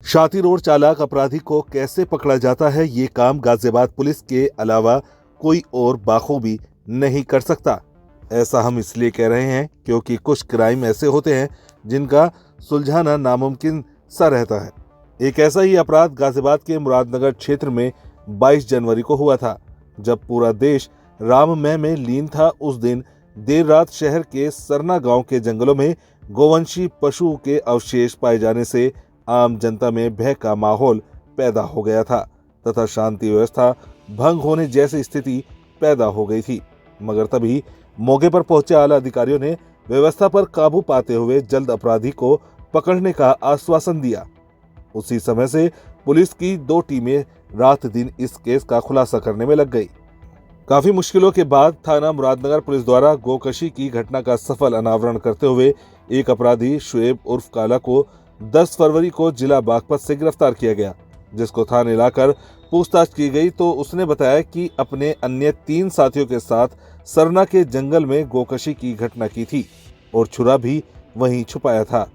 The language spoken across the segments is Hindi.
शाती रोड चालाक अपराधी को कैसे पकड़ा जाता है, ये काम गाजियाबाद पुलिस के अलावा कोई और बाखूबी नहीं कर सकता। ऐसा हम इसलिए कह रहे हैं क्योंकि कुछ क्राइम ऐसे होते हैं जिनका सुलझाना नामुमकिन सा रहता है। एक ऐसा ही अपराध गाजियाबाद के मुरादनगर क्षेत्र में 22 जनवरी को हुआ था। जब पूरा देश राममय में लीन था, उस दिन देर रात शहर के सरना गांव के जंगलों में गोवंशी पशु के अवशेष पाए जाने से आम जनता में भय का माहौल पैदा हो गया था तथा शांति व्यवस्था भंग होने जैसी स्थिति पैदा हो गई थी। मगर तभी मौके पर पहुंचे आला अधिकारियों ने व्यवस्था पर काबू पाते हुए जल्द अपराधी को पकड़ने का आश्वासन दिया। उसी समय से पुलिस की 2 टीमें रात दिन इस केस का खुलासा करने में लग गई। काफी मुश्किलों के बाद थाना मुरादनगर पुलिस द्वारा गोकशी की घटना का सफल अनावरण करते हुए एक अपराधी शुएब उर्फ काला को 10 फरवरी को जिला बागपत से गिरफ्तार किया गया, जिसको थाने लाकर पूछताछ की गई तो उसने बताया कि अपने अन्य 3 साथियों के साथ सरना के जंगल में गोकशी की घटना की थी और छुरा भी वहीं छुपाया था।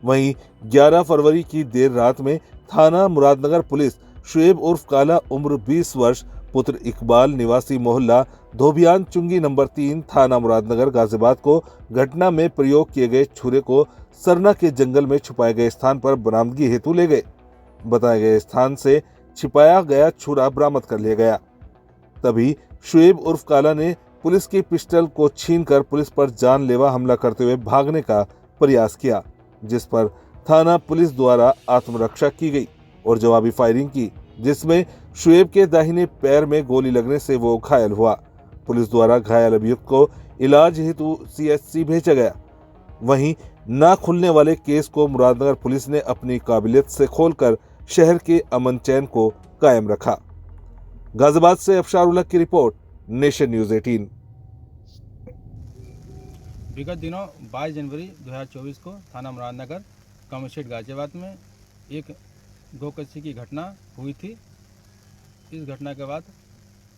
वहीं 11 फरवरी की देर रात में थाना मुरादनगर पुलिस शुएब उर्फ काला उम्र 20 वर्ष पुत्र इकबाल निवासी मोहल्ला धोबियान चुंगी नंबर 3 थाना मुरादनगर गाजियाबाद को घटना में प्रयोग किए गए छुरे को सरना के जंगल में छुपाए गए स्थान पर बरामदगी हेतु ले गए। बताए गए स्थान से छिपाया गया छुरा बरामद कर लिया गया। तभी शुएब उर्फ काला ने पुलिस की पिस्टल को छीनकर पुलिस पर जानलेवा हमला करते हुए भागने का प्रयास किया, जिस पर थाना पुलिस द्वारा आत्मरक्षा की गई और जवाबी फायरिंग की, जिसमें शुएब के दाहिने पैर में गोली लगने से वो घायल हुआ। पुलिस द्वारा घायल अभियुक्त को इलाज हेतु CHC भेजा गया। वहीं ना खुलने वाले केस को मुरादनगर पुलिस ने अपनी काबिलियत से खोलकर शहर के अमन चैन को कायम रखा। गाजियाबाद से अफशार उल हक की रिपोर्ट, नेशन न्यूज 18। विगत दिनों 22 जनवरी 2024 को थाना मुरादनगर कमिश्नरेट गाजियाबाद में एक गोकशी की घटना हुई थी। इस घटना के बाद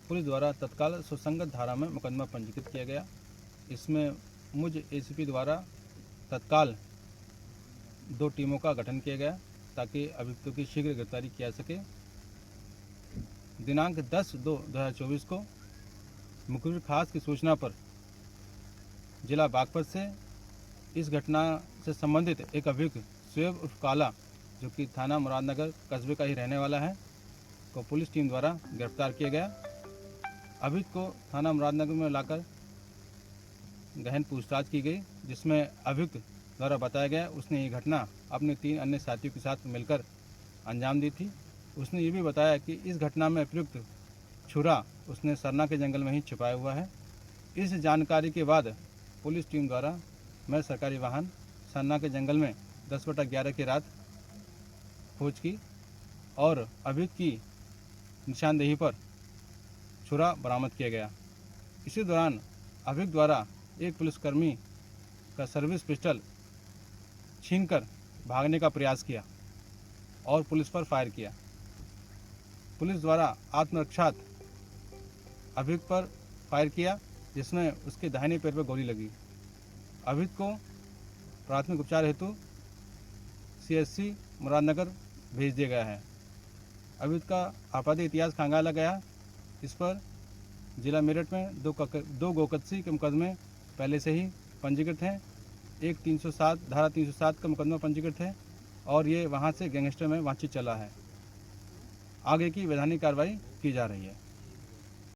पुलिस द्वारा तत्काल सुसंगत धारा में मुकदमा पंजीकृत किया गया। इसमें मुझ ACP द्वारा तत्काल 2 टीमों का गठन किया गया ताकि अभियुक्तों की शीघ्र गिरफ्तारी किया जा सके। दिनांक 10/2/2024 को मुखबिर खास की सूचना पर जिला बागपत से इस घटना से संबंधित एक अभियुक्त शुएब उर्फ काला, जो कि थाना मुरादनगर कस्बे का ही रहने वाला है, को पुलिस टीम द्वारा गिरफ्तार किया गया। अभियुक्त को थाना मुरादनगर में लाकर गहन पूछताछ की गई, जिसमें अभियुक्त द्वारा बताया गया उसने ये घटना अपने 3 अन्य साथियों के साथ मिलकर अंजाम दी थी। उसने ये भी बताया कि इस घटना में प्रयुक्त छुरा उसने सरना के जंगल में ही छुपाया हुआ है। इस जानकारी के बाद पुलिस टीम द्वारा मैं सरकारी वाहन सरना के जंगल में 10/11 की रात खोज की और अभियुक्त की निशानदेही पर छुरा बरामद किया गया। इसी दौरान अभियुक्त द्वारा एक पुलिसकर्मी का सर्विस पिस्टल छीनकर भागने का प्रयास किया और पुलिस पर फायर किया। पुलिस द्वारा आत्मरक्षार्थ अभियुक्त पर फायर किया, जिसमें उसके दाहिने पैर पर गोली लगी। अभियुक्त को प्राथमिक उपचार हेतु CHC मुरादनगर भेज दिया गया है। अभियुक्त का आपराधिक इतिहास खंगाला गया। इस पर जिला मेरठ में 2 गोकशी के मुकदमे पहले से ही पंजीकृत हैं। एक 307 धारा 307 का मुकदमा पंजीकृत है और ये वहाँ से गैंगस्टर में वांछित चला है। आगे की वैधानिक कार्रवाई की जा रही है।